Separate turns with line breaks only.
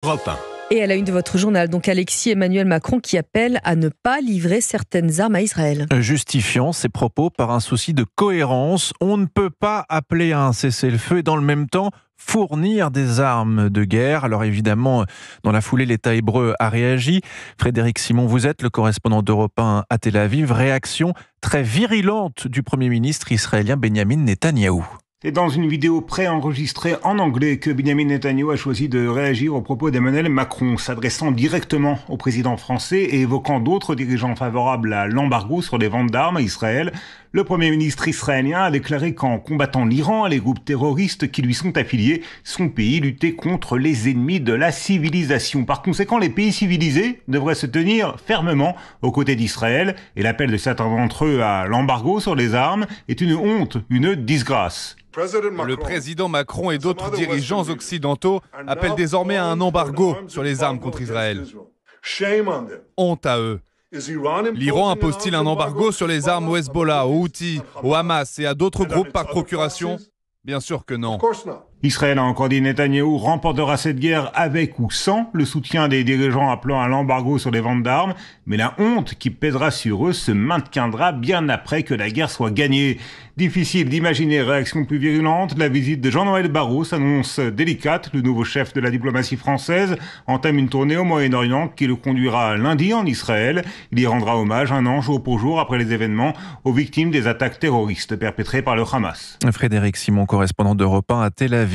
Europe 1.
Et à la une de votre journal, donc Alexis Emmanuel Macron qui appelle à ne pas livrer certaines armes à Israël.
Justifiant ses propos par un souci de cohérence, on ne peut pas appeler à un cessez-le-feu et dans le même temps fournir des armes de guerre. Alors évidemment, dans la foulée, l'État hébreu a réagi. Frédéric Simon, vous êtes le correspondant d'Europe 1 à Tel Aviv. Réaction très virulente du Premier ministre israélien Benjamin Netanyahou.
C'est dans une vidéo préenregistrée en anglais que Benjamin Netanyahou a choisi de réagir aux propos d'Emmanuel Macron, s'adressant directement au président français et évoquant d'autres dirigeants favorables à l'embargo sur les ventes d'armes à Israël. Le Premier ministre israélien a déclaré qu'en combattant l'Iran et les groupes terroristes qui lui sont affiliés, son pays luttait contre les ennemis de la civilisation. Par conséquent, les pays civilisés devraient se tenir fermement aux côtés d'Israël et l'appel de certains d'entre eux à l'embargo sur les armes est une honte, une disgrâce.
Le président Macron et d'autres dirigeants occidentaux appellent désormais à un embargo sur les armes contre Israël. Honte à eux. L'Iran impose-t-il un embargo sur les armes au Hezbollah, aux Houthis, au Hamas et à d'autres groupes par procuration ? Bien sûr que non.
Israël a encore dit Netanyahou remportera cette guerre avec ou sans le soutien des dirigeants appelant à l'embargo sur les ventes d'armes, mais la honte qui pèsera sur eux se maintiendra bien après que la guerre soit gagnée. Difficile d'imaginer réaction plus virulente. La visite de Jean-Noël Barrot s'annonce délicate. Le nouveau chef de la diplomatie française entame une tournée au Moyen-Orient qui le conduira lundi en Israël. Il y rendra hommage un an jour pour jour après les événements aux victimes des attaques terroristes perpétrées par le Hamas.
Frédéric Simon, correspondant d'Europe 1 à Tel Aviv.